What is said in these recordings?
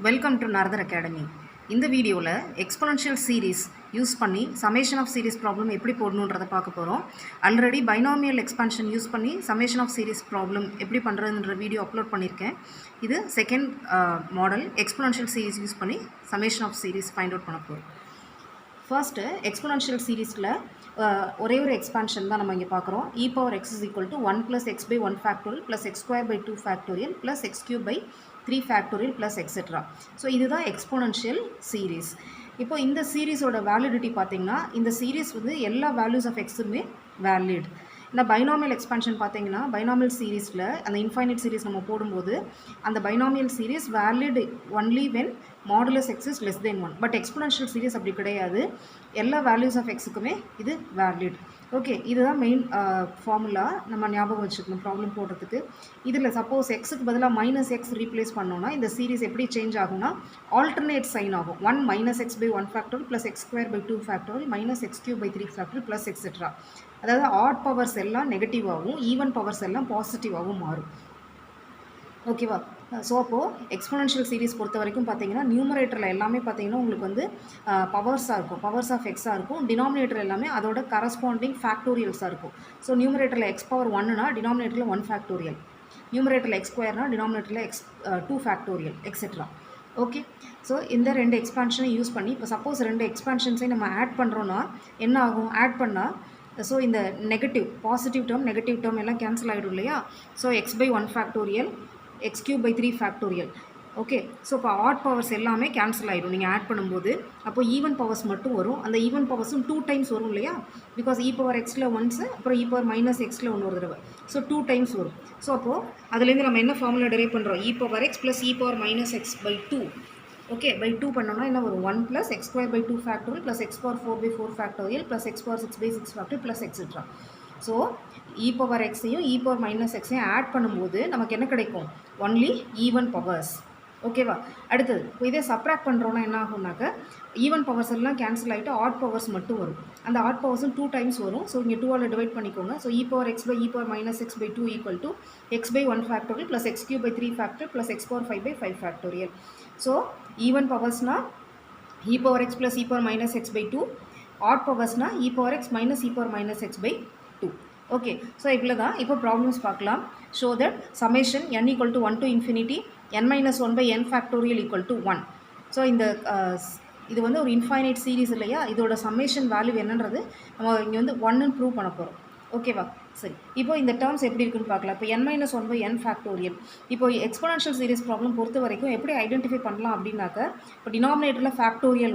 Welcome to Naradar academy. இந்த வீடியோவில் exponential series use பண்ணி சமேஷன் ஆஃப் சீரீஸ் ப்ராப்ளம் எப்படி போடணுன்றதை பார்க்க போகிறோம். ஆல்ரெடி பைனாமியல் எக்ஸ்பான்ஷன் யூஸ் பண்ணி சமேஷன் ஆஃப் சீரீஸ் ப்ராப்ளம் எப்படி பண்ணுறதுன்ற வீடியோ அப்லோட் பண்ணியிருக்கேன். இது second model exponential series use பண்ணி summation of series find out பண்ண போகிறோம். ஃபர்ஸ்ட்டு எக்ஸ்பொனன்ஷியல் சீரீஸில் ஒரே ஒரு எக்ஸ்பான்ஷன் தான் நம்ம இங்கே பார்க்குறோம். e power x is equal to 1 plus x by 1 factorial plus x square by 2 factorial plus x cube by 3 factorial plus etc. So இதுதான் எக்ஸ்பொனன்ஷியல் சீரீஸ். இப்போ இந்த சீரீஸோட வேலிடிட்டி பார்த்திங்கன்னா இந்த சீரீஸ் வந்து எல்லா வேல்யூஸ் ஆஃப் எக்ஸுமே வேலிட். இந்த பைனாமியல் எக்ஸ்பான்ஷன் பார்த்தீங்கன்னா binomial சீரீஸில் அந்த இன்ஃபைனைட் சீரீஸ் நம்ம போடும்போது அந்த binomial series valid only when modulus X is less than 1. But exponential series அப்படி கிடையாது. எல்லா வேல்யூஸ் ஆஃப் எக்ஸுக்குமே இது வேலிட். ஓகே, இதுதான் மெயின் ஃபார்முலா நம்ம ஞாபகம் வச்சுக்கணும் ப்ராப்ளம் போடுறதுக்கு. இதில் சப்போஸ் எக்ஸுக்கு பதிலாக மைனஸ் எக்ஸ் ரீப்ளேஸ் பண்ணோன்னா இந்த சீரீஸ் எப்படி சேஞ்ச் ஆகும்னா ஆல்டர்னேட் சைன் ஆகும். 1 minus x by 1 factorial plus x square by 2 factorial minus x cube by 3 factorial plus etc. அதாவது ஆட் பவர்ஸ் எல்லாம் நெகட்டிவாகவும் ஈவன் பவர்ஸ் எல்லாம் பாசிட்டிவாகவும் மாறும். ஓகேவா? ஸோ அப்போது எக்ஸ்பொனன்ஷியல் சீரீஸ் பொறுத்த வரைக்கும் பார்த்தீங்கன்னா நியூமரேட்டரில் எல்லாமே பார்த்தீங்கன்னா உங்களுக்கு வந்து பவர்ஸாக இருக்கும், பவர்ஸ் ஆஃப் எக்ஸாக இருக்கும். டினாமினேட்டர் எல்லாமே அதோட கரஸ்பாண்டிங் ஃபேக்டோரியல்ஸாக இருக்கும். ஸோ நியூமரேட்டரில் எக்ஸ் பவர் 1னா டினாமினேட்டரில் 1 ஃபேக்டோரியல், நியூமரேட்டரில் எக்ஸ் ஸ்கொயர்னா டினாமினேட்டரில் x 2 factorial etcetera. Okay, so இந்த ரெண்டு எக்ஸ்பான்ஷனை யூஸ் பண்ணி இப்போ சப்போஸ் ரெண்டு எக்ஸ்பான்ஷன்ஸை நம்ம ஆட் பண்ணுறோன்னா என்ன ஆகும்? ஆட் பண்ணால் ஸோ இந்த negative positive term negative term எல்லாம் கேன்சல் ஆகிடும் இல்லையா? So x by 1 factorial x cube by 3 factorial. Okay, so இப்போ ஆட் பவர்ஸ் எல்லாமே கேன்சல் ஆகிடும் நீங்கள் ஆட் பண்ணும்போது. அப்போ ஈவன் பவர்ஸ் மட்டும் வரும். அந்த ஈவன் பவர்ஸும் 2 டைம்ஸ் வரும் இல்லையா? பிகாஸ் e power xல ஒன்ஸு அப்புறம் e power minus xல ஒரு தடவை. ஸோ 2 டைம்ஸ் வரும். ஸோ அப்போது அதுலேருந்து நம்ம என்ன ஃபார்முலா டெரைவ் பண்ணுறோம்? e power x plus e power minus x by 2. Okay, by 2 பண்ணோன்னா என்ன வரும்? 1 plus x square by 2 factorial plus x power 4 by 4 factorial plus x power 6 by 6 factorial plus etc. So e power xையும் e power minus xையும் add பண்ணும்போது நமக்கு என்ன கிடைக்கும்? Only even powers. ஓகேவா? அடுத்தது இப்போ இதே சப்ராக்ட் பண்ணுறோன்னா என்ன ஆகும்னாக்க ஈவன் பவர்ஸ் எல்லாம் கேன்சல் ஆகிட்டு ஆட் பவர்ஸ் மட்டும் வரும். அந்த ஆட் பவர்ஸும் 2 டைம்ஸ் வரும். ஸோ இங்கே 2ஆல் டிவைட் பண்ணிக்கோங்க. So e power x by e power minus x by 2 equal to x by 1 factorial plus x cube by 3 factorial plus x power 5 by 5 factorial. So even பவர்ஸ்னால் e power x plus e power minus x by 2, odd பவர்ஸ்னால் e power x minus e power minus x by 2. Okay, so இவ்வளோ தான். இப்போ problems பார்க்கலாம். Show that summation n equal to 1 to infinity n minus 1 by n factorial equal to 1. So இந்த இது வந்து ஒரு infinite series இல்லையா? இதோட சமேஷன் வேல்யூ என்னன்றது நம்ம இங்கே வந்து 1ன்னு ப்ரூவ் பண்ண போகிறோம். ஓகேவா? சரி, இப்போ இந்த டேர்ம்ஸ் எப்படி இருக்குன்னு பார்க்கலாம். இப்போ n minus 1 by n factorial. இப்போ எக்ஸ்பொனன்ஷியல் சீரீஸ் ப்ராப்ளம் பொறுத்த வரைக்கும் எப்படி ஐடென்டிஃபை பண்ணலாம் அப்படின்னாக்க இப்போ டினாமினேட்டரில் ஃபேக்டோரியல்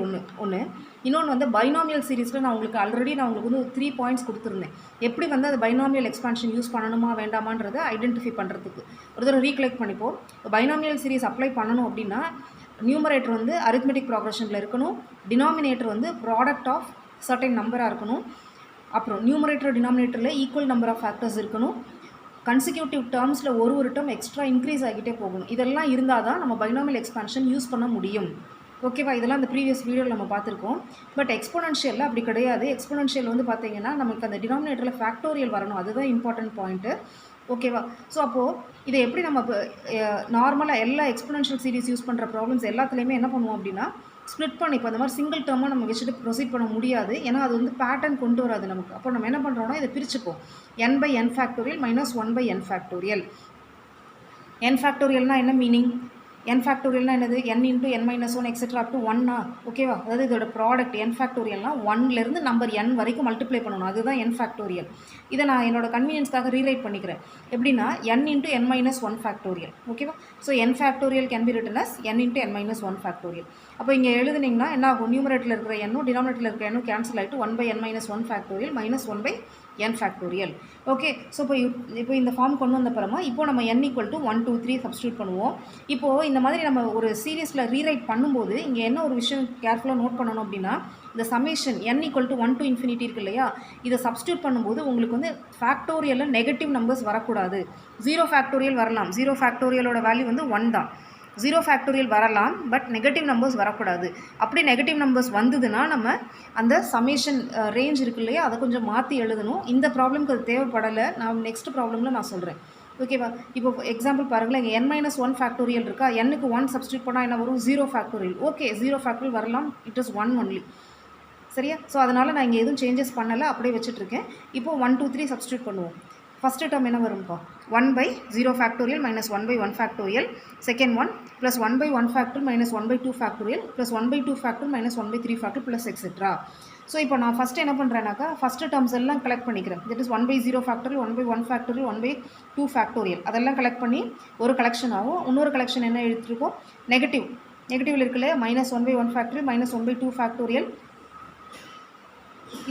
இன்னொன்று வந்து பைனாமியல் சீரீஸில் நான் உங்களுக்கு வந்து 3 பாயிண்ட்ஸ் கொடுத்துருந்தேன். எப்படி வந்து அது பைனாமியல் எக்ஸ்பான்ஷன் யூஸ் பண்ணணுமா வேண்டாமான்றதை ஐடென்டிஃபை பண்ணுறதுக்கு ஒரு தடவை ரீகலெக்ட் பண்ணிப்போம். பைனாமியல் சீரீஸ் அப்ளை பண்ணணும் அப்படின்னா நியூமரேட்டர் வந்து அரித்மெட்டிக் ப்ராக்ரஷனில் இருக்கணும், டினாமினேட்டர் வந்து ப்ராடக்ட் ஆஃப் சர்டைன் நம்பராக இருக்கணும், அப்புறம் நியூமரேட்டர் டினாமினேட்டரில் ஈக்குவல் நம்பர் ஆஃப் ஃபேக்டர்ஸ் இருக்கணும், கன்சிக்யூட்டிவ் டேர்ம்ஸில் ஒரு டேர்ம் எக்ஸ்ட்ரா இன்க்ரீஸ் ஆகிட்டே போகணும். இதெல்லாம் இருந்தால் தான் நம்ம பைனாமியல் எக்ஸ்பான்ஷன் யூஸ் பண்ண முடியும். ஓகேவா? இதெல்லாம் அந்த ப்ரீவியஸ் வீடியோவில் நம்ம பார்த்துருக்கோம். பட் எக்ஸ்பொனன்ஷியலில் அப்படி கிடையாது. எக்ஸ்பொனன்ஷியல் வந்து பார்த்தீங்கன்னா நமக்கு அந்த டினாமினேட்டரில் ஃபேக்டோரியல் வரணும், அதுதான் இம்பார்ட்டன்ட் பாயிண்ட்டு. ஓகேவா? ஸோ அப்போது இதை எப்படி நம்ம நார்மலாக எல்லா எக்ஸ்பொனன்ஷியல் சீரீஸ் யூஸ் பண்ணுற ப்ராப்ளம்ஸ் எல்லாத்துலேயுமே என்ன பண்ணுவோம் அப்படின்னா ஸ்ப்ளிட் பண்ணி இப்போ அந்த மாதிரி சிங்கிள் டேர்மாக நம்ம வச்சுட்டு ப்ரொசீட் பண்ண முடியாது. ஏன்னா அது வந்து பேட்டர்ன் கொண்டு வராது நமக்கு. அப்போ நம்ம என்ன பண்ணுறோம்னா இதை பிரிச்சுப்போம். n by n factorial minus 1 by n factorial. n factorialனால் என்ன மீனிங்? n ஃபேக்டோரியல்னால் என்னது? n into n minus 1 etcetera up to 1. ஓகேவா? அதாவது இதோட ப்ராடக்ட் n ஃபேக்டோரியல்னால் 1லேருந்து நம்பர் n வரைக்கும் மல்டிப்ளை பண்ணணும். அதுதான் n ஃபேக்டோரியல். இதை நான் என்னோட கன்வீனியன்ஸ்க்காக ரீரைட் பண்ணிக்கிறேன். எப்படின்னா n into n minus 1 factorial. ஓகேவா? So n factorial can be written as n into n minus 1 factorial. அப்போ இங்கே எழுதுனீங்கன்னா என்ன ஆகும்? நியூமரேட்டரில் இருக்கிற n டினாமினேட்டரில் இருக்கிற n கேன்சல் ஆகிட்டு 1 by n minus 1 factorial minus 1 by n factorial. Okay, so இப்போ இந்த ஃபார்ம் கொண்டு வந்த அப்புறமா இப்போ நம்ம n equal to 1 2 3 சப்ஸ்டியூட் பண்ணுவோம். இப்போது இந்த மாதிரி நம்ம ஒரு சீரீஸில் ரீரைட் பண்ணும்போது இங்கே என்ன ஒரு விஷயம் கேர்ஃபுல்லாக நோட் பண்ணணும் அப்படின்னா இந்த summation n equal to 1 to infinity இருக்கு இல்லையா? இதை சப்ஸ்டியூட் பண்ணும்போது உங்களுக்கு வந்து ஃபேக்டோரியலில் நெகட்டிவ் நம்பர்ஸ் வரக்கூடாது. 0 ஃபேக்டோரியல் வரலாம். 0 ஃபேக்டோரியலோட வேல்யூ வந்து 1 தான். 0 ஃபேக்டோரியல் வரலாம், பட் நெகட்டிவ் நம்பர்ஸ் வரக்கூடாது. அப்படி நெகட்டிவ் நம்பர்ஸ் வந்ததுன்னா நம்ம அந்த சமேஷன் ரேஞ்ச் இருக்கு இல்லையா அதை கொஞ்சம் மாற்றி எழுதணும். இந்த ப்ராப்ளம்க்கு அது தேவைப்படலை. நான் நெக்ஸ்ட் ப்ராப்ளமில் நான் சொல்கிறேன். ஓகேவா? இப்போ எக்ஸாம்பிள் பாருங்களேன், இங்கே n-1 ஃபேக்டோரியல் இருக்கா, n-க்கு 1 சப்ஸ்டியூட் பண்ணால் என்ன வரும்? 0 ஃபேக்டோரியல். ஓகே, 0 ஃபேக்டோரியல் வரலாம், இட் இஸ் 1 ஒன்லி. சரியா? ஸோ அதனால் நான் இங்கே எதுவும் சேஞ்சஸ் பண்ணலை, அப்படியே வச்சுட்ருக்கேன். இப்போது 1 2 3 சப்ஸ்டியூட் பண்ணுவோம். ஃபஸ்ட்டு டேர்ம் என்ன வரும்ப்பா? 1/0 factorial minus 1/1 factorial. Second one plus 1/1 factorial minus 1/2 factorial plus 1/2 factorial minus 1/3 factorial plus etcetera. So இப்போ நான் ஃபஸ்ட்டு என்ன பண்ணுறேன்னாக்கா, ஃபஸ்ட்டு டேர்ம்ஸ் எல்லாம் கலெக்ட் பண்ணிக்கிறேன். That is 1/0 factorial, 1/1 factorial, 1/2 factorial, அதெல்லாம் கலெக்ட் பண்ணி ஒரு கலெக்ஷன் ஆகும். இன்னொரு கலெக்ஷன் என்ன எடுத்துருக்கோம்? நெகட்டிவ் இருக்குல்ல, மைனஸ் 1/1 ஃபேக்டோரியல் மைனஸ் 1/2 ஃபேக்டோரியல்,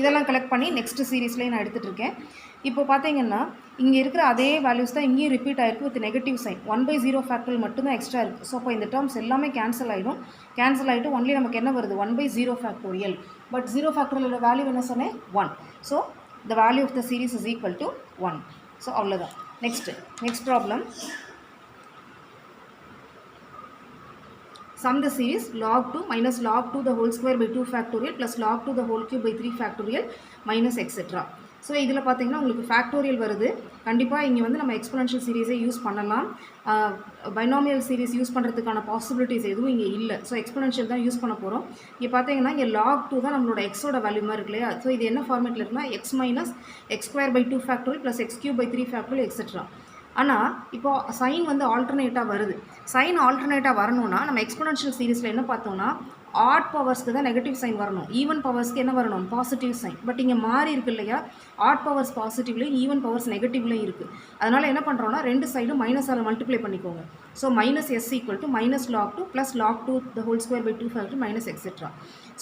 இதெல்லாம் கலெக்ட் பண்ணி நெக்ஸ்ட் சீரீஸ்லேயே நான் எடுத்துகிட்டு இருக்கேன். இப்போ பார்த்தீங்கன்னா இங்கே இருக்கிற அதே வேல்யூஸ் தான் இங்கேயும் ரிப்பீட் ஆகிருக்கு வித் நெகட்டிவ் சைன். 1/0 ஃபேக்டோரியல் மட்டும்தான் எக்ஸ்ட்ரா இருக்குது. ஸோ அப்போ இந்த டேர்ம்ஸ் எல்லாமே கேன்சல் ஆகிட்டு ஒன்லி நமக்கு என்ன வருது? 1/0 ஃபேக்டோரியல். பட் 0 ஃபேக்டோரியலோட வேல்யூ என்ன சொன்னேன்? 1. So the value of the series is equal to 1. So அவ்வளோதான். Next problem. Sum the series log 2 minus log 2 the whole square by 2 factorial plus log 2 the whole cube by 3 factorial minus etc. So இதில் பார்த்தீங்கன்னா உங்களுக்கு factorial வருது. கண்டிப்பாக இங்கே வந்து நம்ம exponential சீரீஸே use பண்ணலாம். பைனாமியல் சீரீஸ் யூஸ் பண்ணுறதுக்கான பாசிபிலிட்டிஸ் எதுவும் இங்கே இல்லை. ஸோ எக்ஸ்பொனென்ஷியல் தான் யூஸ் பண்ண போகிறோம். இங்கே பார்த்தீங்கன்னா இங்கே log 2 தான் நம்மளோட எக்ஸோட வேல்யூ மாதிரி இருக்கு இல்லையா? ஸோ இது என்ன ஃபார்மேட்டில் இருக்குன்னா x minus x square by 2 factorial plus x cube by 3 factorial etcetera. ஆனால் இப்போது சைன் வந்து ஆல்டர்னேட்டாக வருது. சைன் ஆல்டர்னேட்டாக வரணும்னா நம்ம எக்ஸ்பொனென்ஷியல் சீரீஸில் என்ன பார்த்தோம்னா ஆட் பவர்ஸ்க்கு தான் நெகட்டிவ் சைன் வரணும், ஈவன் பவர்ஸ்க்கு என்ன வரணும்? Positive sign. பட் இங்கே மாறி இருக்கு இல்லையா? ஆட் பவர்ஸ் பாசிட்டிவ்லையும் ஈவன் பவர்ஸ் நெகட்டிவ்லையும் இருக்குது. அதனால் என்ன பண்ணுறோன்னா ரெண்டு சைடும் மைனஸால் மல்டிப்ளை பண்ணிக்கோங்க. So minus S equal to minus log 2 plus log 2 the whole square by 2 factor minus etcetera.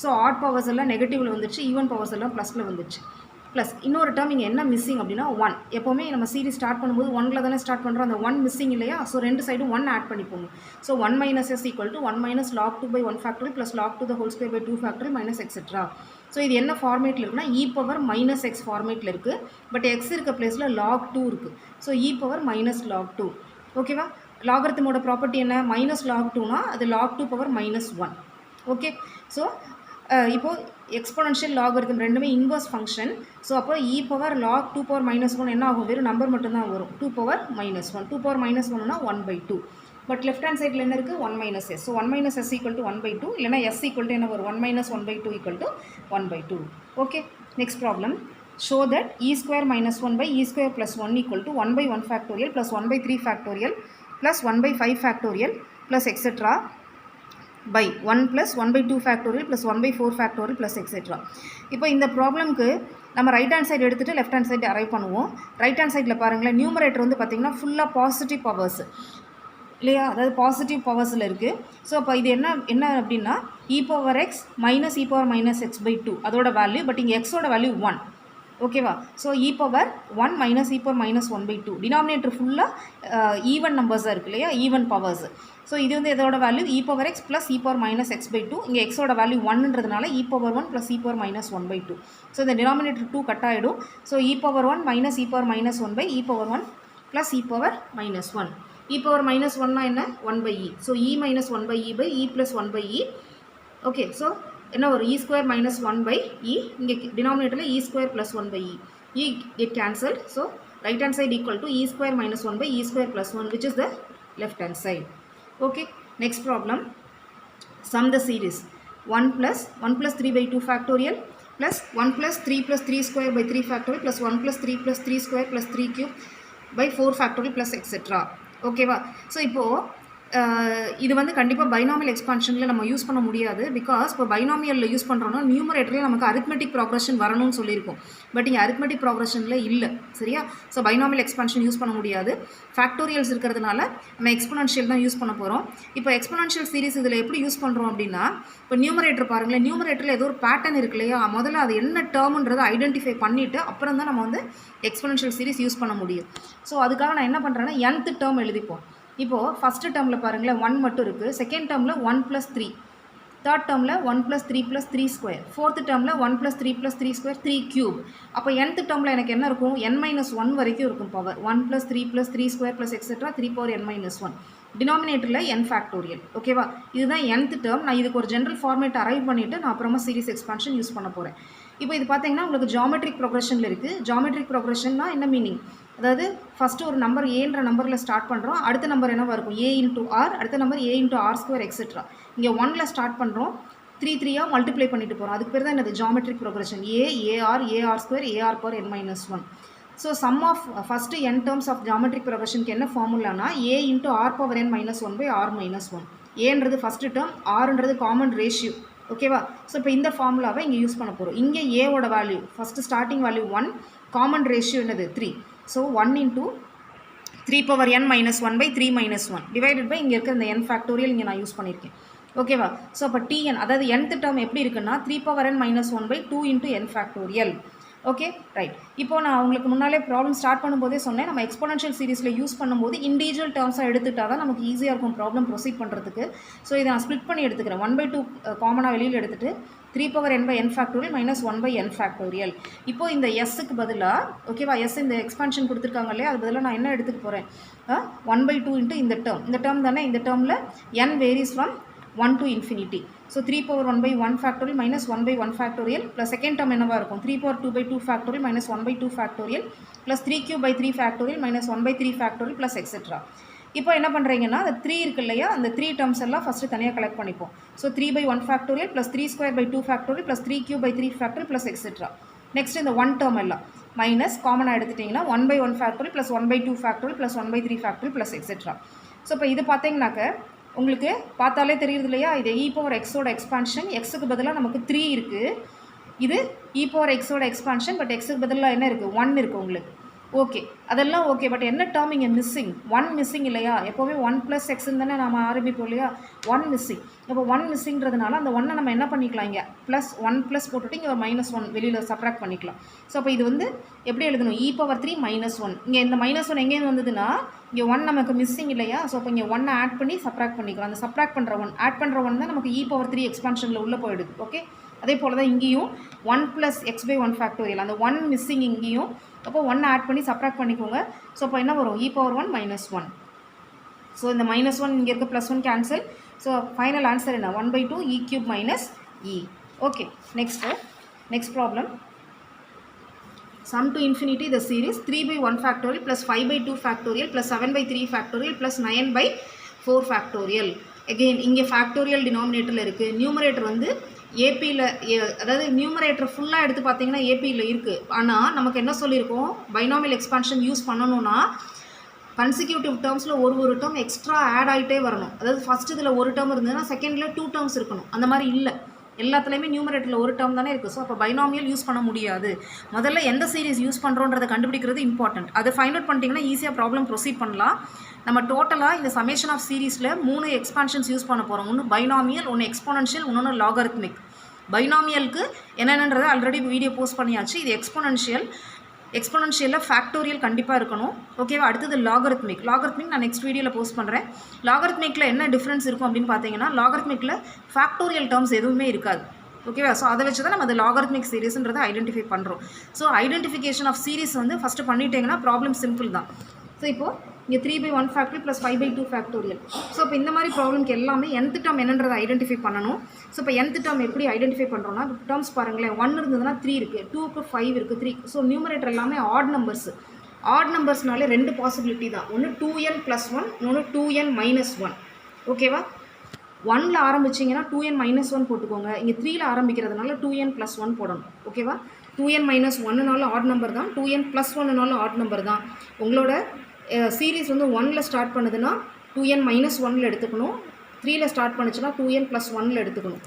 So odd powers எல்லாம் நெகட்டிவில் வந்துச்சு, ஈவன் பவர்ஸ் எல்லாம் ப்ளஸில் வந்துச்சு. ப்ளஸ் இன்னொரு டேர்ம் இங்கே என்ன மிஸ்ஸிங் அப்படின்னா 1. எப்போவுமே நம்ம சீரீஸ் ஸ்டார்ட் பண்ணும்போது 1ல் தானே ஸ்டார்ட் பண்ணுறோம், அந்த 1 மிஸ்ஸிங் இல்லையா? ஸோ ரெண்டு சைடும் 1 ஆட் பண்ணிப்போங்க. So 1 minus S equal to 1 minus log 2 by 1 factorial plus log 2 the whole square by 2 factorial minus etcetera. So இது என்ன ஃபார்மேட்டில் இருக்குன்னா இ பவர் மைனஸ் எக்ஸ் ஃபார்மேட்டில் இருக்குது. பட் எக்ஸ் இருக்க பிளேஸில் log 2 இருக்குது. So e power minus log 2. ஓகேவா? லாகரிதமோட ப்ராப்பர்ட்டி என்ன? மைனஸ் log 2னா அது log 2 power minus 1. Okay. So இப்போது எக்ஸ்பொனென்ஷியல் லாகரிதம் ரெண்டுமே இன்வர்ஸ் ஃபங்க்ஷன். ஸோ அப்போ e power log 2 power minus 1 என்ன ஆகும்? வெறும் நம்பர் மட்டும்தான் வரும். 2 பவர் மைனஸ் 1. 2 பவர் மைனஸ் 1னா 1/2. பட் லெஃப்ட் ஹேண்ட் சைடில் என்ன இருக்குது? 1 minus S. So 1 minus S equal to 1/2, இல்லைனா எஸ் ஈக்குவல் டு என்ன வரும்? 1 minus 1/2 equal to 1/2. Okay. Next problem. Show that e square minus 1 by e square plus 1 equal to 1/1 factorial plus 1/3 factorial plus 1/5 factorial plus etcetera by 1 plus 1/2 factorial plus 1/4 factorial plus etc. இப்போ இந்த ப்ராப்ளம்க்கு நம்ம right hand side எடுத்துகிட்டு left hand side arrive பண்ணுவோம். Right hand சைடில் பாருங்களேன், numerator வந்து பார்த்திங்கன்னா ஃபுல்லாக பாசிட்டிவ் பவர்ஸ் இல்லையா? அதாவது பாசிட்டிவ் பவர்ஸில் இருக்குது. ஸோ அப்போ இது என்ன அப்படின்னா e power x minus e power minus x by 2 அதோட வேல்யூ. பட் இங்கே எக்ஸோட வேல்யூ 1. ஓகேவா? So e power 1 minus e power minus 1/2. Denominator ஃபுல்லாக ஈவன் நம்பர்ஸாக இருக்குது இல்லையா? Even powers. ஸோ இது வந்து எதோட வேல்யூ? E power x plus e power minus x by 2. இங்கே எக்ஸோட வேல்யூ 1ன்றதுனால e power 1 plus e power minus 1/2. So இந்த டினாமினேட்டர் 2 கட் ஆகிடும். So e power 1 minus e power minus 1 by e power 1 plus e power minus 1. E power minus 1னா என்ன? 1/e. So e minus 1/e by e plus 1/e. Okay. So என்ன ஒரு e square minus 1/e. இங்கே டினாமினேட்டரில் e square plus 1/e. e get cancelled. So right hand side equal to e square minus 1 by e square plus 1, which is the left hand side. Okay. Next problem. Sum the series 1 plus 3 by 2 factorial plus 1 plus 3 plus 3 square by 3 factorial plus 1 plus 3 plus 3 square plus 3 cube by 4 factorial plus etc. ஓகேவா? So இப்போது இது வந்து கண்டிப்பாக binomial எக்ஸ்பான்ஷனில் நம்ம use பண்ண முடியாது. Because இப்போ பைனாமியலில் use பண்ணுறோன்னா நியூமரேட்டரில் நமக்கு அரித்மெட்டிக் ப்ராக்ரஷன் வரணும்னு சொல்லியிருக்கோம். பட் இங்கே அரித்மெட்டிக் ப்ராக்ரஷனில் இல்லை. சரியா? ஸோ பைனாமியல் எக்ஸ்பான்ஷன் யூஸ் பண்ண முடியாது. ஃபேக்டோரியல்ஸ் இருக்கிறதுனால நம்ம எக்ஸ்பொனென்ஷியல் தான் யூஸ் பண்ண போகிறோம். இப்போ எக்ஸ்பொனென்ஷியல் சீரிஸ் இதில் எப்படி யூஸ் பண்ணுறோம் அப்படின்னா, இப்போ நியூமரேட்டர் பாருங்களேன், நியூமரேட்டரில் ஏதோ ஒரு பேட்டர்ன் இருக்கு இல்லையா? முதல்ல அது என்ன டேர்ம்ன்றதை ஐடென்டிஃபை பண்ணிவிட்டு அப்புறம் தான் நம்ம வந்து எக்ஸ்பொனென்ஷியல் சீரிஸ் யூஸ் பண்ண முடியும். ஸோ அதுக்காக நான் என்ன பண்ணுறேன்னா nth டேர்ம் எழுதிப்போம். இப்போது ஃபஸ்ட்டு டேர்மில் பாருங்களேன் 1 மட்டும் இருக்குது. செகண்ட் டேர்மில் 1 + 3. தேர்ட் டேர்மில் 1 + 3 + 3 ஸ்கொயர். ஃபோர்த்து டேர்மில் 1 + 3 + 3 ஸ்கொயர் 3 கியூப். அப்போ nth டேர்மில் எனக்கு என்ன இருக்கும்? n-1 வரைக்கும் இருக்கும் power. 1 + 3 + 3 square plus etcetera 3 power n-1. டினாமினேட்டரில் n ஃபேக்டோரியல். ஓகேவா? இதுதான் nth டேர்ம். நான் இதுக்கு ஒரு ஜென்ரல் ஃபார்மேட் அரைவ் பண்ணிவிட்டு நான் அப்புறமா சீரிஸ் எக்ஸ்பான்ஷன் யூஸ் பண்ண போகிறேன். இப்போ இது பார்த்தீங்கன்னா உங்களுக்கு ஜாமெட்ரிக் ப்ரோக்ரஷனில் இருக்குது. ஜாமெட்ரிக் ப்ரோக்ரஷன்னா என்ன மீனிங்? அதாவது ஃபஸ்ட்டு ஒரு நம்பர் ஏன்ற நம்பரில் ஸ்டார்ட் பண்ணுறோம். அடுத்த நம்பர் என்னவாக இருக்கும்? ஏ இன்ட்டு ஆர், அடுத்த number a into r square etcetera. இங்கே 1ல் ஸ்டார்ட் பண்ணுறோம், 3 மல்டிப்ளை பண்ணிட்டு போகிறோம். அதுக்கு பேர் தான் என்னது? Geometric progression. A r square a r power n-1. So sum of first n terms of geometric ப்ரோக்ரஷனுக்கு என்ன ஃபார்முலானா a into r power n-1 by r -1. ஏன்றது ஃபஸ்ட்டு டேர்ம், ஆர்ன்றது காமன் ரேஷியோ. ஓகேவா? ஸோ இப்போ இந்த ஃபார்முலாவை இங்கே யூஸ் பண்ண போகிறோம். இங்கே ஏவோட value first starting value 1, common ratio என்னது? 3. So 1 into 3 power n-1 by 3 -1 divided by இங்கே இருக்க இந்த n ஃபேக்டோரியல் இங்கே நான் யூஸ் பண்ணியிருக்கேன். ஓகேவா? ஸோ அப்போ tn அதாவது nth டேர்ம் எப்படி இருக்குன்னா 3 power n-1 by 2 into n factorial. Okay right. இப்போ நான் உங்களுக்கு முன்னாலே ப்ராப்ளம் ஸ்டார்ட் பண்ணும்போதே சொன்னேன், நம்ம எக்ஸ்போனன்ஷியல் சீரிஸில் யூஸ் பண்ணும்போது இண்டிவிஜுவல் டேர்ம்ஸாக எடுத்துகிட்டா தான் நமக்கு ஈஸியாக இருக்கும் ப்ராப்ளம் ப்ரொசீட் பண்ணுறதுக்கு. ஸோ இதை நான் ஸ்ப்ளிட் பண்ணி எடுத்துக்கிறேன். 1/2 காமனாக வெளியில் எடுத்துகிட்டு 3 power n by n factorial -1 by n factorial. இப்போ இந்த எஸ்ஸுக்கு பதிலாக, ஓகேவா, எஸ் இந்த எக்ஸ்பான்ஷன் கொடுத்துருக்காங்க இல்லையா, அது பதிலாக நான் என்ன எடுத்துக்க போகிறேன்? 1/2 இன்ட்டு இந்த டேர்ம் தானே. இந்த டேர்மில் n varies from 1 to infinity. So 3 power 1 by 1 factorial minus 1 by 1 factorial plus second term என்னவா இருக்கும்? 3 power 2 by 2 factorial minus 1 by 2 factorial plus 3 cube by 3 factorial minus 1 by 3 factorial plus etc. இப்போ என்ன பண்ணுறீங்கன்னா அந்த 3 இருக்கு இல்லையா, அந்த 3 டேர்ம்ஸ் எல்லாம் ஃபஸ்ட்டு தனியாக கலெக்ட் பண்ணிப்போம். So 3 by 1 factorial plus 3 square by 2 factorial plus 3 cube by 3 factorial plus etc. Next இந்த 1 டேர்ம் எல்லாம் மைனஸ் காமனாக எடுத்துட்டிங்கன்னா 1 by 1 factorial plus 1 by 2 factorial plus 1 by 3 factorial plus etc. So இப்போ இது பார்த்தீங்கன்னாக்க உங்களுக்கு பார்த்தாலே தெரியுது இல்லையா, இது e பவர் எக்ஸோட எக்ஸ்பான்ஷன். எக்ஸுக்கு பதிலாக நமக்கு 3 இருக்குது. இது e பவர் எக்ஸோட எக்ஸ்பான்ஷன், பட் எக்ஸுக்கு பதிலாக என்ன இருக்குது? 1 இருக்குது உங்களுக்கு. ஓகே, அதெல்லாம் ஓகே. பட் என்ன டேர்ம் இங்கே மிஸ்ஸிங்? 1 மிஸ்ஸிங் இல்லையா? எப்போவுமே 1 + எக்ஸ்ன்னு தானே நம்ம ஆரம்பிப்போம் இல்லையா? 1 மிஸ்ஸிங். இப்போ 1 மிஸ்ஸிங்கிறதுனால அந்த 1 நம்ம என்ன பண்ணிக்கலாம்? இங்கே +1 போட்டுட்டு இங்கே -1 வெளியில் சப்ராக்ட் பண்ணிக்கலாம். ஸோ அப்போ இது வந்து எப்படி எழுதணும்? e power 3 -1. இங்கே இந்த -1 எங்கேருந்து வந்ததுன்னா இங்கே 1 நமக்கு மிஸ்ஸிங் இல்லையா? ஸோ அப்போ இங்கே 1 ஆட் பண்ணி சப்ராக்ட் பண்ணிக்கலாம். அந்த சப்ராக்ட் பண்ணுற 1 ஆட் பண்ணுற 1 தான் நமக்கு e பவர் 3 எக்ஸ்பான்ஷனில் உள்ளே போயிடுது. ஓகே, அதே போல் தான் இங்கேயும் 1 + x by 1 ஃபேக்டோரியல், அந்த 1 மிஸ்ஸிங் இங்கேயும். அப்போ 1 ஆட் பண்ணி சப்ராக்ட் பண்ணிக்கோங்க. ஸோ அப்போ என்ன வரும்? e power 1 -1. ஸோ இந்த -1 இங்கே இருக்க +1 கேன்சல். ஸோ ஃபைனல் ஆன்சர் என்ன? 1/2 e³ - e. Okay, next problem. Sum to infinity the series 3 by 1 factorial plus 5 by 2 factorial plus 7 by 3 factorial plus 9 by 4 factorial. Again இங்கே factorial denominatorல இருக்குது. Numerator வந்து ஏபியில், அதாவது numerator ஃபுல்லாக எடுத்து பார்த்தீங்கன்னா ஏபியில் இருக்குது. ஆனால் நமக்கு என்ன சொல்லியிருக்கோம்? பைனாமியல் எக்ஸ்பான்ஷன் யூஸ் பண்ணணும்னா கன்சிக்யூட்டிவ் டேர்ம்ஸில் ஒரு டேர்ம் எக்ஸ்ட்ரா ஆட் ஆகிட்டே வரணும். அதாவது ஃபஸ்ட் இதில் ஒரு டேர்ம் இருந்ததுன்னா செகண்டில் 2 டேர்ம்ஸ் இருக்கணும். அந்த மாதிரி இல்லை, எல்லாத்துலேயுமே நியூமரேட்டரில் ஒரு டேர்ம் தானே இருக்குது. ஸோ அப்போ பைனாமியல் யூஸ் பண்ண முடியாது. முதல்ல எந்த சீரிஸ் யூஸ் பண்ணுறோன்றதை கண்டுபிடிக்கிறது இம்பார்ட்டன்ட். அதை ஃபைண்ட் அவுட் பண்ணிட்டீங்கன்னா ஈஸியாக ப்ராப்ளம் ப்ரொசீட் பண்ணலாம். நம்ம டோட்டலாக இந்த சமேஷன் ஆஃப் சீரீஸில் 3 எக்ஸ்பான்ஷன்ஸ் யூஸ் பண்ண போகிறோம். ஒன்று பைனாமியல், ஒன்று எக்ஸ்போனன்ஷியல், இன்னொன்று லாகரித்மிக். பைனாமியலுக்கு என்னென்னன்றதை ஆல்ரெடி வீடியோ போஸ்ட் பண்ணியாச்சு. இது எக்ஸ்போனன்ஷியலில் ஃபேக்டோரியல் கண்டிப்பாக இருக்கணும். ஓகேவா? அடுத்தது லாகரித்மிக் நான் நெக்ஸ்ட் வீடியோவில் போஸ்ட் பண்ணுறேன். லாகரித்மிக்கில் என்ன டிஃப்ரென்ஸ் இருக்கும் அப்படின்னு பார்த்தீங்கன்னா, லாகரித்மிக்கில் ஃபேக்டோரியல் டேர்ம்ஸ் எதுவுமே இருக்காது. ஓகேவா? ஸோ அதை வச்சு தான் நம்ம அது லாகரித்மிக் சீரிஸ்ன்றதை ஐடென்டிஃபை பண்ணுறோம். ஸோ ஐடென்டிஃபிகேஷன் ஆஃப் சீரிஸ் வந்து ஃபஸ்ட்டு பண்ணிட்டீங்கன்னா ப்ராப்ளம் சிம்பிள் தான். ஸோ இப்போது இங்கே 3 by 1 factorial plus 5 by 2 factorial. So இப்போ இந்த மாதிரி ப்ராப்ளம்க்கு எல்லாமே nth டேர்ம் என்னன்றதை ஐடென்டிஃபை பண்ணணும். ஸோ இப்போ nth டேர்ம் எப்படி ஐடென்டிஃபை பண்ணுறோன்னா, டேர்ம்ஸ் பாருங்களேன். 1 இருந்ததுன்னா 3 இருக்குது, 2க்கு 5 இருக்குது, 3. ஸோ நியூமரேட்டர் எல்லாமே ஆட் நம்பர்ஸ்னாலே 2 பாசிபிலிட்டி தான். ஒன்று 2n + 1, இன்னொன்று 2n - 1. ஓகேவா? 1ல் ஆரம்பிச்சிங்கன்னா 2n - 1 போட்டுக்கோங்க. இங்கே 3ல் ஆரம்பிக்கிறதுனால 2n + 1 போடணும். ஓகேவா? 2n - 1னாலும் ஆட் நம்பர் தான், 2n + 1னாலும் ஆட் நம்பர் தான். உங்களோட சீரீஸ் வந்து 1ல் ஸ்டார்ட் பண்ணுதுன்னா 2n - 1ல் எடுத்துக்கணும். 3ல் ஸ்டார்ட் பண்ணுச்சுன்னா 2n + 1ல் எடுத்துக்கணும்.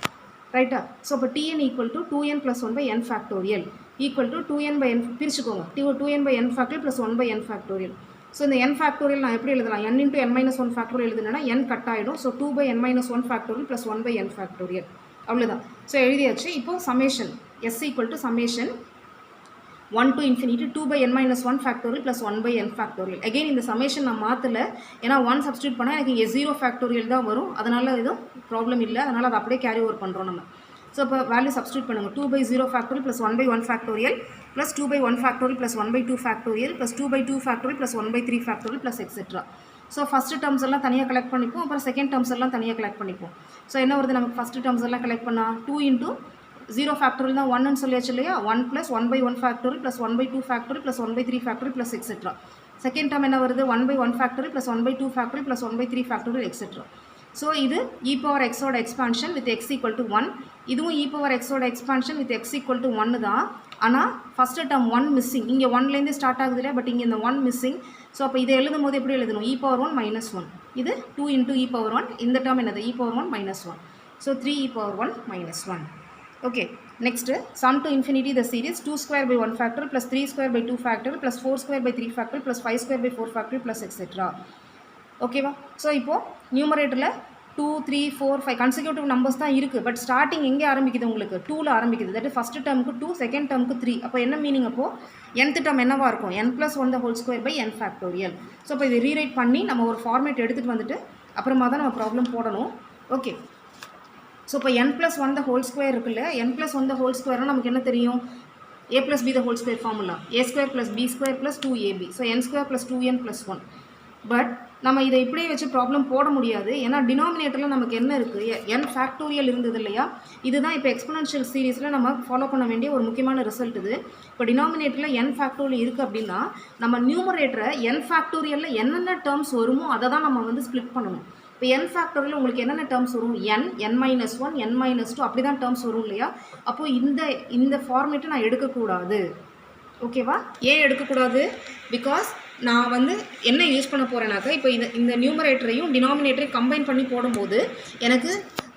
ரைட்டா? ஸோ இப்போ tn = 2n + 1 by n factorial = 2n by n பிரிச்சுக்கோங்க. 2n by n factorial plus 1 by n factorial. So இந்த n factorial நான் எப்படி எழுதலாம்? n into n - 1 factorial எழுதுனா n கட் ஆகிடும். So 2 by n - 1 factorial plus 1 by n factorial. அவ்வளோதான். So எழுதியாச்சு. இப்போது summation s = summation 1 to infinity 2 by n - 1 factorial plus 1 by n factorial. Again இந்த சமேஷன் நான் மாற்றலை, ஏன்னா 1 சப்ஸ்டியூட் பண்ணால் எனக்கு இங்கே 0 factorial தான் வரும். அதனால் எதுவும் ப்ராப்ளம் இல்லை. அதனால் அதை அப்படியே கேரி ஓவர் பண்ணுறோம் நம்ம. ஸோ இப்போ வேல்யூ சப்ஸ்டியூட் பண்ணுங்கள். 2 by 0 factorial plus 1 by 1 factorial plus 2 by 1 factorial plus 1 by 2 factorial plus 2 by 2 factorial plus 1 by 3 factorial plus etc. So first terms எல்லாம் தனியாக கலெக்ட் பண்ணிப்போம். அப்புறம் செகண்ட் டேர்ம்ஸ் எல்லாம் தனியாக கலெக்ட் பண்ணிப்போம். ஸோ என்ன வருது நமக்கு? ஃபஸ்ட்டு டேர்ம்ஸ் எல்லாம் கலெக்ட் பண்ணால் 2 into 0 ஃபேக்டோரியல் தான் 1ன்னு சொல்லியாச்சு இல்லையா 1 + 1/1 factorial plus 1/2 factorial plus 1/3 factorial plus etcetera. Second term என்ன வருது 1/1 factorial plus 1/2 factorial plus 1/3 factorial etcetera. So இது e பவர் எக்ஸோட expansion with x equal to 1. இதுவும் e பவர் எக்ஸோட expansion with x equal to 1 தான். ஆனால் ஃபஸ்ட்டு டேர்ம் 1 மிஸ்ஸிங். இங்கே 1லேருந்து start ஆகுது இல்லையா, பட் இங்கே இந்த 1 மிஸ்ஸிங். ஸோ அப்போ இதை எழுதும் போது எப்படி எழுதணும் e பவர் 1 மைனஸ் 1. இது 2 இன்ட்டு e பவர் 1. இந்த டேர்ம் என்னது e power 1 minus 1. So 3 e power 1 minus 1. Okay, next sum to infinity the series 2 square by 1 factorial plus 3 square by 2 factorial plus 4 square by 3 factorial plus 5 square by 4 factorial plus etc. ஓகேவா? So இப்போது நியூமரேட்டரில் 2, 3, 4, 5 consecutive numbers தான் இருக்குது. But starting எங்கே ஆரம்பிக்குது உங்களுக்கு 2ல் ஆரம்பிக்குது. தட் ஃபஸ்ட்டு டேர்முக்கு 2, செகண்ட் டேர்முக்கு 3. அப்போ என்ன மீனிங் அப்போது nth டேர்ம் என்னவாக இருக்கும் n+1 ஃபேக்டோரியல். ஸோ இப்போ இதை ரீரைட் பண்ணி நம்ம ஒரு ஃபார்மேட் எடுத்துகிட்டு வந்துட்டு அப்புறமா தான் நம்ம ப்ராப்ளம் போடணும். ஓகே, ஸோ இப்போ n+1 இருக்குல்ல, n+1 நமக்கு என்ன தெரியும் a + b formula a² + b² + 2ab. So n² + 2n + 1. But நம்ம இதை இப்படியே வச்சு ப்ராப்ளம் போட முடியாது. ஏன்னா டினாமினேட்டரில் நமக்கு என்ன இருக்குது n ஃபேக்டோரியல் இருந்தது இல்லையா. இதுதான் இப்போ எக்ஸ்பொனென்ஷியல் சீரீஸில் நம்ம ஃபாலோ பண்ண வேண்டிய ஒரு முக்கியமான ரிசல்ட் இது. இப்போ டினாமினேட்டரில் n ஃபேக்டோரியல் இருக்குது அப்படின்னா நம்ம நியூமரேட்டரை n ஃபேக்டோரியலில் என்னென்ன டேர்ம்ஸ் வருமோ அதை தான் நம்ம வந்து ஸ்ப்ளிட் பண்ணணும். இப்போ n ஃபேக்டோரியல் உங்களுக்கு என்னென்ன டேர்ம்ஸ் வரும் n-1 n-2 அப்படி தான் டேர்ம்ஸ் வரும் இல்லையா. அப்போது இந்த ஃபார்மேட்டை நான் எடுக்கக்கூடாது. ஓகேவா? ஏன் எடுக்கக்கூடாது? பிகாஸ் நான் வந்து என்ன யூஸ் பண்ண போகிறேன்னாக்கா இப்போ இந்த நியூமரேட்டரையும் டினாமினேட்டரையும் கம்பைன் பண்ணி போடும்போது எனக்கு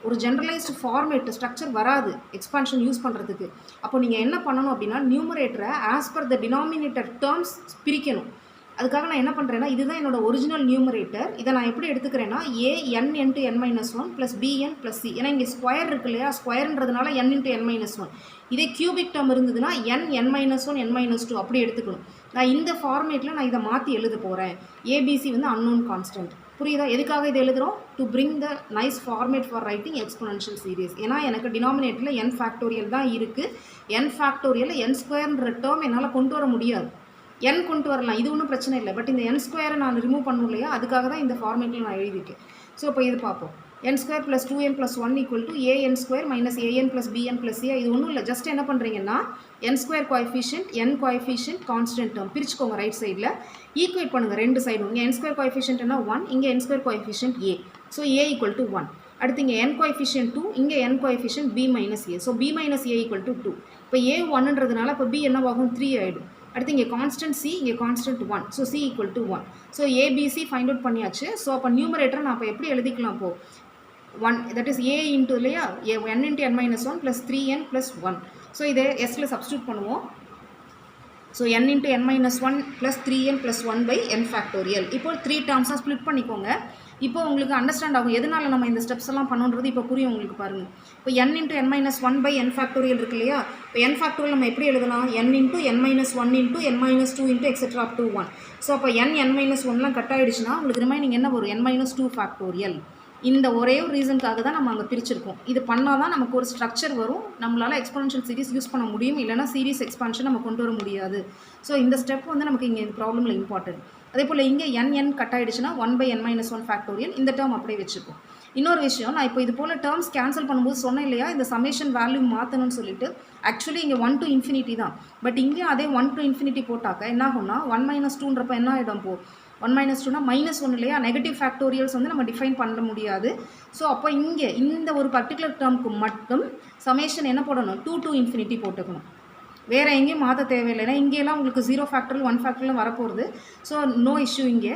ஒரு ஜென்ரலைஸ்டு ஃபார்மேட் ஸ்ட்ரக்சர் வராது எக்ஸ்பான்ஷன் யூஸ் பண்ணுறதுக்கு. அப்போ நீங்கள் என்ன பண்ணணும் அப்படின்னா நியூமரேட்டரை as per the denominator terms பிரிக்கணும். அதுக்காக நான் என்ன பண்ணுறேன்னா இதுதான் என்னோட ஒரிஜினல் நியூமரேட்டர். இதை நான் எப்படி எடுத்துக்கிறேன்னா an × n-1 plus bn plus c. ஏன்னா இங்கே ஸ்கொயர் இருக்கு இல்லையா, ஸ்கொயர்ன்றதுனால n × n-1. இதே கியூபிக் டேர்ம் இருந்ததுன்னா n-1 n-2 அப்படி எடுத்துக்கணும். நான் இந்த ஃபார்மேட்டில் நான் இதை மாற்றி எழுத போகிறேன். abc வந்து அன்னோன் கான்ஸ்டன்ட். புரியுதா? எதுக்காக இதை எழுதுகிறோம்? To bring the nice format for writing exponential series. ஏன்னா எனக்கு டினாமினேட்டரில் n ஃபேக்டோரியல் தான் இருக்குது. n ஃபேக்டோரியலில் n² டேர்ம் என்னால் கொண்டு வர முடியாது. n கொண்டு வரலாம், இது ஒன்றும் பிரச்சனை இல்லை. பட் இந்த n² நான் ரிமூவ் பண்ணணும் இல்லையா, அதுக்காக தான் இந்த ஃபார்மேட்டில் நான் எழுதியிருக்கேன். ஸோ இப்போ இது பார்ப்போம். n² + 2n + 1 = an² - an + bn + c. இது ஒன்றும் இல்லை, ஜஸ்ட் என்ன பண்ணுறீங்கன்னா n² coefficient n coefficient constant term பிரிச்சுக்கோங்க ரைட் சைடில். ஈக்குவேட் பண்ணுங்கள் ரெண்டு சைடும். இங்கே n² கோஎஃபிஷியன்ட் என்ன 1, இங்கே n² coefficient a. So a = 1. அடுத்து இங்கே n கோஎஃபிஷியன்ட் 2, இங்கே n coefficient b - a. So b - a = 2. இப்போ a 1ன்றதுனால இப்போ b என்னவாகும் 3 ஆகிடும். அடுத்து இங்கே கான்ஸ்டன்ட் c, இங்கே constant 1. So c = 1. So abc find out பண்ணியாச்சு. ஸோ அப்போ நியூமரேட்டரை நான் இப்போ எப்படி எழுதிக்கலாம்? அப்போது 1 தட் இஸ் a இன்ட்டு இல்லையா n × n-1 plus 3n + 1. So இதை எஸ்ஸில் சப்ஸ்டியூட் பண்ணுவோம். So n × n-1 plus 3n + 1/n factorial. இப்போ 3 டேர்ம்ஸாக ஸ்ப்ளிட் பண்ணிக்கோங்க. இப்போ உங்களுக்கு அண்டர்ஸ்டாண்ட் ஆகும் எதனால் நம்ம இந்த ஸ்டெப்ஸ் எல்லாம் பண்ணுன்றது இப்போ புரியும் உங்களுக்கு பாருங்கள். இப்போ n × n-1/n ஃபேக்டோரியல் இருக்கு இல்லையா. இப்போ n ஃபேக்டோரியல் நம்ம எப்படி எழுதலாம்? n × n-1 × n-2 etcetera up to 1. So அப்போ n-1லாம் கட் ஆகிடுச்சுன்னா உங்களுக்கு ரிமைனிங் என்ன வரும்? n-2 factorial. இந்த ஒரே ஒரு ரீசனுக்காக தான் நம்ம அங்கே பிரிச்சிருக்கோம். இது பண்ணால் தான் நமக்கு ஒரு ஸ்ட்ரக்சர் வரும், நம்மளால் எக்ஸ்பொனென்ஷியல் சீரிஸ் யூஸ் பண்ண முடியும். இல்லைனா சீரிஸ் எக்ஸ்பான்ஷன் நம்ம கொண்டு வர முடியாது. ஸோ இந்த ஸ்டெப் வந்து நமக்கு இங்கே இந்த ப்ராப்ளமில் இம்பார்ட்டன்ட். அதே போல் இங்கே n கட் ஆகிடுச்சுன்னா 1/n-1 ஃபேக்டோரியல். இந்த டேர்ம் அப்படியே வச்சுப்போம். இன்னொரு விஷயம், நான் இப்போ இது போல் டேர்ம்ஸ் கேன்சல் பண்ணும்போது சொன்னேன் இல்லையா, இந்த சமேஷன் வேல்யூ மாற்றணும்னு சொல்லிட்டு. ஆக்சுவலி இங்கே 1 to infinity தான். பட் இங்கே அதே 1 to infinity போட்டாக்க என்ன ஆகும்னா 1 - 2ன்றப்ப என்ன ஆகிடும்? போ 1 - 2னா -1 இல்லையா. நெகட்டிவ் ஃபேக்டோரியல்ஸ் வந்து நம்ம டிஃபைன் பண்ண முடியாது. ஸோ அப்போ இங்கே இந்த ஒரு பர்டிகுலர் டேர்முக்கு மட்டும் சமேஷன் என்ன போடணும்? 2 to infinity போட்டுக்கணும். வேறு எங்கேயும் மாற்ற தேவையில்லை. ஏன்னா இங்கேலாம் உங்களுக்கு 0 ஃபேக்டரியல் 1 ஃபேக்டரியல் வரப்போகுது. So no issue. இங்கே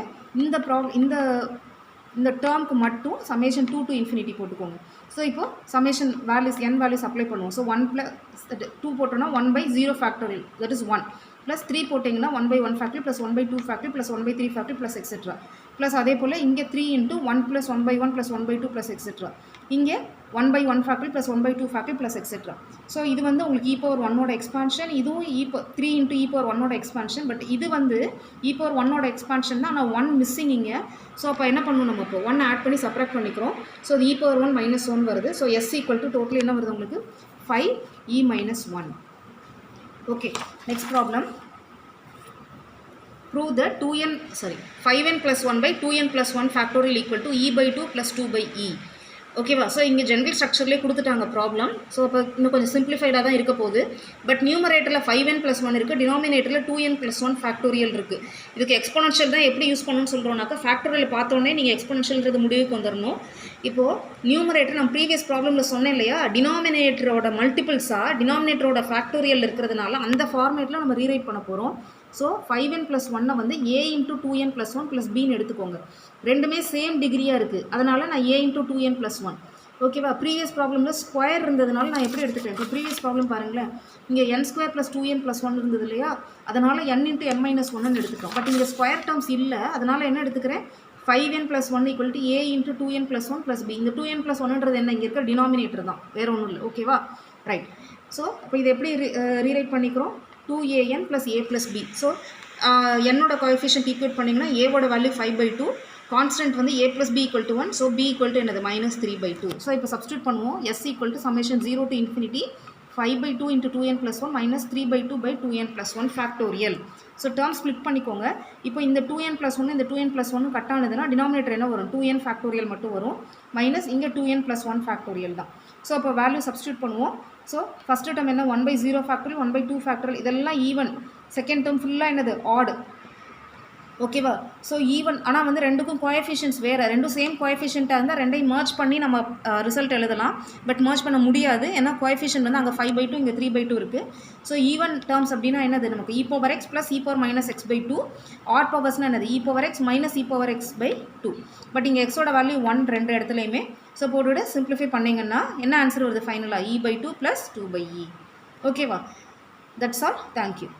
இந்த டேர்முக்கு மட்டும் சமேஷன் 2 to infinity போட்டுக்கோங்க. ஸோ இப்போ summation values n values apply பண்ணுவோம். ஸோ 1 + 2 போட்டோன்னா 1/0 ஃபேக்டரியல் தட் இஸ் 1 ப்ளஸ் 3 போட்டிங்கன்னா 1/1 factorial plus 1/2 factorial plus 1/3 factorial plus etcetera. Plus அதே போல் இங்கே 3 × 1 + 1/1 + 1/2 ப்ளஸ் எக்ஸெட்ரா. இங்கே 1/1 factorial plus 1/2 factorial plus etcetera. So இது வந்து உங்களுக்கு e⁻1ஓட எக்ஸ்பான்ஷன். இதுவும் 3 × e⁻1ஓட எக்ஸ்பான்ஷன். பட் இது வந்து e⁻1ஓட எக்ஸ்பான்ஷன் தான். ஆனால் 1 மிஸ்ஸிங் இங்கே. ஸோ அப்போ என்ன பண்ணணும்? நம்ம இப்போ 1 ஆட் பண்ணி சப்ராக்ட் பண்ணிக்கிறோம். ஸோ அது e⁻1 - 1 வருது. ஸோ s = டோட்டல் என்ன வருது உங்களுக்கு? 5e - 1. Okay, next problem. Prove that 5n + 1/2n + 1 factorial = e/2 + 2/e. ஓகேவா? ஸோ இங்கே ஜென்ரல் ஸ்ட்ரக்சர்லேயே கொடுத்துட்டாங்க ப்ராப்ளம். ஸோ அப்போ இன்னும் கொஞ்சம் சிம்பிளிஃபைடாக தான் இருக்க போகுது. பட் நியூமரேட்டரில் 5n+1 இருக்குது, டினாமினேட்டரில் 2n+1 ஃபேக்டோரியல் இருக்குது. இதுக்கு எக்ஸ்பொனன்ஷியல் தான் எப்படி யூஸ் பண்ணணும்னு சொல்கிறோம்னாக்கா, ஃபேக்டோரியல் பார்த்தோன்னே நீங்கள் எக்ஸ்பொனன்ஷியல்ன்றது முடிவுக்கு வந்துடணும். இப்போது நியூமரேட்டர் நான் ப்ரீவியஸ் ப்ராப்ளமில் சொன்னேன் இல்லையா, டினாமினேட்டரோட மல்டிபிள்ஸாக டினாமினேட்டரோட ஃபேக்டோரியல் இருக்கிறதுனால அந்த ஃபார்மேட்டில் நம்ம ரீரைட் பண்ண போகிறோம். ஸோ 5n+1 வந்து a × 2n+1 + bன்னு எடுத்துக்கோங்க. ரெண்டுமே சேம் டிகிரியாக இருக்குது, அதனால் நான் a × 2n+1. ஓகேவா? ப்ரீவியஸ் ப்ராப்ளமில் ஸ்கொயர் இருந்ததுனால நான் எப்படி எடுத்துக்கிறேன்? இப்போ ப்ரீவியஸ் ப்ராப்ளம் பாருங்களேன், இங்கே n² + 2n+1 இருந்தது இல்லையா, அதனால் n × n-1 எடுத்துக்கிறோம். பட் இங்கே ஸ்கொயர் டேர்ம்ஸ் இல்லை, அதனால் என்ன எடுத்துக்கிறேன்? 5n+1 = a × 2n+1 + b. இந்த 2n+1ன்றது என்ன? இங்கே இருக்கிற டினாமினேட்டர் தான், வேறு ஒன்றும் இல்லை. ஓகேவா? ரைட். ஸோ இப்போ இதை எப்படி ரீரைட் பண்ணிக்கிறோம்? 2an + a + b. ஸோ என்னோட கோஎஃபிஷியன்ட் ஈக்குவேட் பண்ணிங்கன்னா ஏவோட வேல்யூ 5/2, கான்ஸ்டன்ட் வந்து a + b = 1. ஸோ b = என்னது? -3/2. ஸோ இப்போ சப்ஸ்டியூட் பண்ணுவோம். s = (0 to ∞) 5/2 × 2n+1 -3/2/2n+1 factorial. So term split பண்ணிக்கோங்க. இப்போ இந்த 2n+1 இந்த 2n+1 கட் ஆனதுன்னா டினாமினேட்டர் என்ன வரும்? 2n ஃபேக்டோரியல் மட்டும் வரும், மைனஸ் இங்கே 2n+1 ஃபேக்டோரியல் தான். ஸோ அப்போ வேல்யூ சப்ஸ்டியூட் பண்ணுவோம். ஸோ ஃபஸ்ட்டு டேர்ம் என்ன? 1/0 ஃபேக்டோரியல், 1/2 ஃபேக்டோரியல், இதெல்லாம் ஈவன். செகண்ட் டேர்ம் ஃபுல்லாக என்னது? ஆட். ஓகேவா? ஸோ ஈவன், ஆனால் வந்து ரெண்டுக்கும் கோஎஃபிஷியன்ட்ஸ் வேறு, ரெண்டும் சேம் கோஎஃபிஷியண்ட்டாக இருந்தால் ரெண்டையும் மர்ஜ் பண்ணி நம்ம ரிசல்ட் எழுதலாம். பட் மர்ஜ் பண்ண முடியாது, ஏன்னா கோஎஃபிஷியன்ட் வந்து அங்கே 5/2, இங்கே 3/2 இருக்குது. ஸோ ஈவன் டேர்ம்ஸ் அப்படின்னா என்னது? நமக்கு e⁻x + e⁻−x/2. ஆட் பவர்ஸ்னால் என்னது? e⁻x - e⁻x/2. பட் இங்கே எக்ஸோட வேல்யூ 1 ரெண்டு இடத்துலையுமே. ஸோ போட்டு சிம்பிளிஃபை பண்ணிங்கன்னா என்ன ஆன்சர் வருது ஃபைனலாக? e/2 + 2/e. ஓகேவா? That's all. தேங்க்யூ.